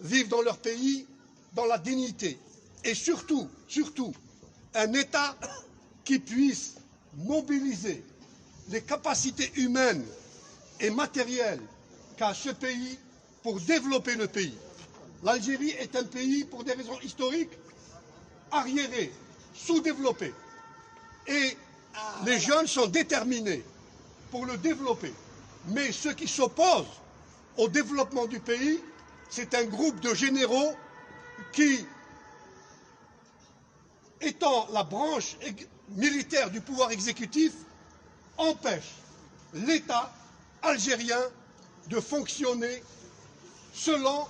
vivent dans leur pays dans la dignité. Et surtout, un État qui puisse mobiliser les capacités humaines et matérielles qu'a ce pays pour développer le pays. L'Algérie est un pays, pour des raisons historiques, arriéré, sous-développé. Et les jeunes sont déterminés pour le développer. Mais ceux qui s'opposent au développement du pays, c'est un groupe de généraux qui, étant la branche militaire du pouvoir exécutif, empêche l'État algérien de fonctionner selon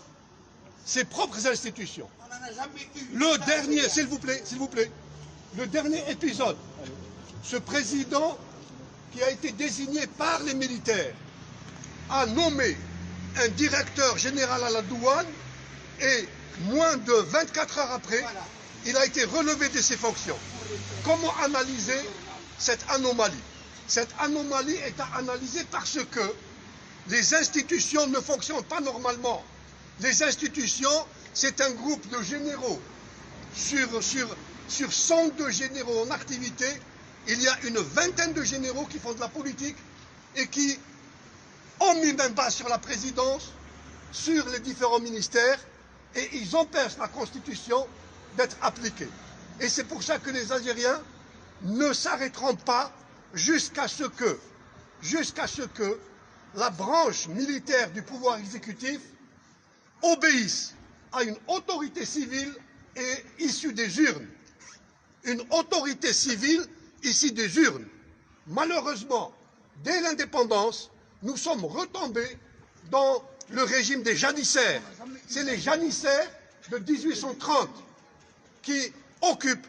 ses propres institutions. Le dernier, s'il vous plaît, le dernier épisode, ce président qui a été désigné par les militaires a nommé un directeur général à la douane et moins de 24 heures après, il a été relevé de ses fonctions. Comment analyser cette anomalie? Cette anomalie est à analyser parce que les institutions ne fonctionnent pas normalement. Les institutions, c'est un groupe de généraux. Sur 102 généraux en activité, il y a une vingtaine de généraux qui font de la politique et qui ont mis main basse sur la présidence, sur les différents ministères, et ils empêchent la Constitution d'être appliquée. Et c'est pour ça que les Algériens ne s'arrêteront pas jusqu'à ce que la branche militaire du pouvoir exécutif obéisse à une autorité civile et issue des urnes. Une autorité civile issue des urnes. Malheureusement, dès l'indépendance, nous sommes retombés dans le régime des janissaires. C'est les janissaires de 1830 qui occupent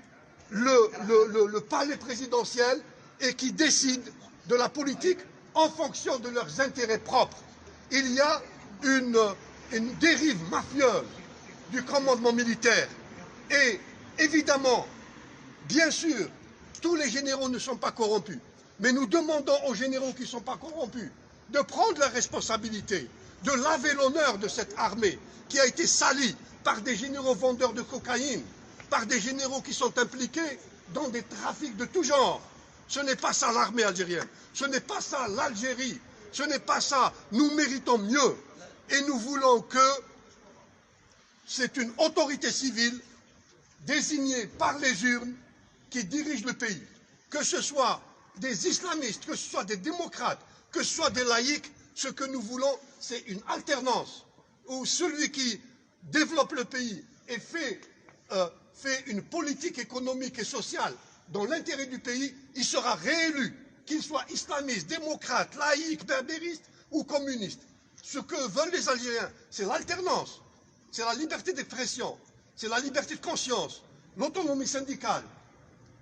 le palais présidentiel et qui décident de la politique en fonction de leurs intérêts propres. Il y a une dérive mafieuse du commandement militaire. Et évidemment, bien sûr, tous les généraux ne sont pas corrompus. Mais nous demandons aux généraux qui ne sont pas corrompus de prendre leurs responsabilités, de laver l'honneur de cette armée qui a été salie par des généraux vendeurs de cocaïne, par des généraux qui sont impliqués dans des trafics de tout genre. Ce n'est pas ça l'armée algérienne, ce n'est pas ça l'Algérie, ce n'est pas ça. Nous méritons mieux et nous voulons que c'est une autorité civile désignée par les urnes qui dirige le pays. Que ce soit des islamistes, que ce soit des démocrates, que ce soit des laïcs, ce que nous voulons, c'est une alternance où celui qui développe le pays et fait une politique économique et sociale dans l'intérêt du pays, il sera réélu, qu'il soit islamiste, démocrate, laïque, berbériste ou communiste. Ce que veulent les Algériens, c'est l'alternance, c'est la liberté d'expression, c'est la liberté de conscience, l'autonomie syndicale.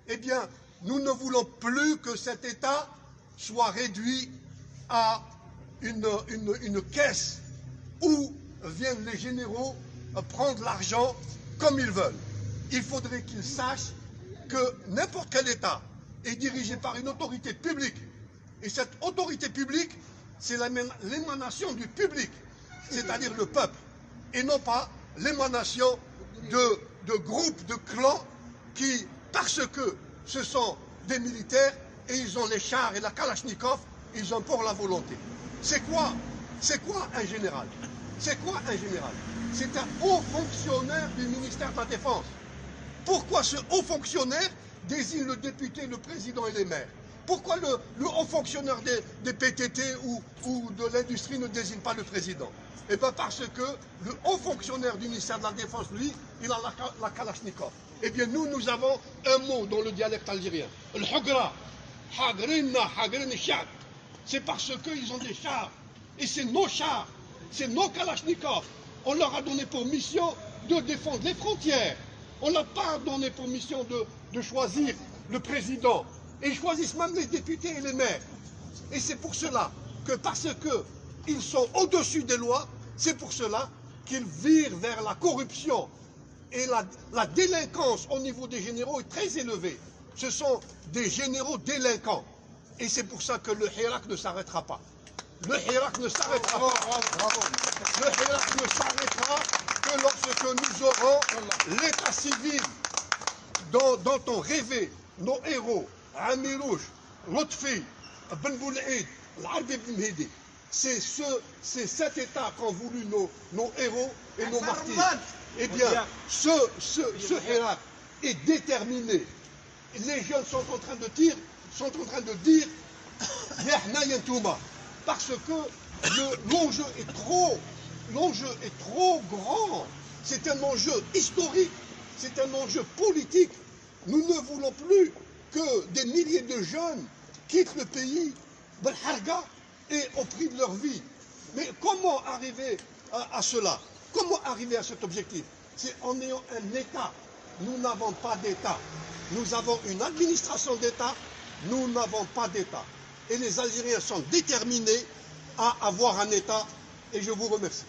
Eh bien, nous ne voulons plus que cet État soit réduit à une caisse où viennent les généraux prendre l'argent comme ils veulent. Il faudrait qu'ils sachent que n'importe quel État est dirigé par une autorité publique. Et cette autorité publique, c'est l'émanation du public, c'est-à-dire le peuple, et non pas l'émanation de groupes, de clans qui, parce que ce sont des militaires et ils ont les chars et la Kalachnikov, ils ont pour la volonté. C'est quoi un général? C'est quoi un général? C'est un haut fonctionnaire du ministère de la Défense. Pourquoi ce haut fonctionnaire désigne le député, le président et les maires? Pourquoi le haut fonctionnaire des PTT ou de l'industrie ne désigne pas le président? Eh bien parce que le haut fonctionnaire du ministère de la Défense, lui, il a la Kalachnikov. Eh bien nous avons un mot dans le dialecte algérien. Le Hugra. C'est parce qu'ils ont des chars. Et c'est nos chars, c'est nos Kalachnikov. On leur a donné pour mission de défendre les frontières. On n'a pas donné pour mission de choisir le président. Et ils choisissent même les députés et les maires. Et c'est pour cela que, parce qu'ils sont au-dessus des lois, c'est pour cela qu'ils virent vers la corruption. Et la délinquance au niveau des généraux est très élevée. Ce sont des généraux délinquants. Et c'est pour ça que le Hirak ne s'arrêtera pas. Le Hirak ne s'arrêtera pas. Le Hirak ne s'arrêtera que lorsque nous aurons l'état civil dont ont rêvé nos héros, Amirouche, Lotfi, Ben Boulaïd, l'Arbi Ben Mehdi. C'est cet état qu'ont voulu nos héros et nos martyrs. Eh bien, ce Hirak est déterminé. Les jeunes sont en train de dire, parce que l'enjeu est trop grand. C'est un enjeu historique, c'est un enjeu politique. Nous ne voulons plus que des milliers de jeunes quittent le pays et au prix de leur vie. Mais comment arriver à cela? Comment arriver à cet objectif? C'est en ayant un État. Nous n'avons pas d'État. Nous avons une administration d'État. Nous n'avons pas d'État. Et les Algériens sont déterminés à avoir un État. Et je vous remercie.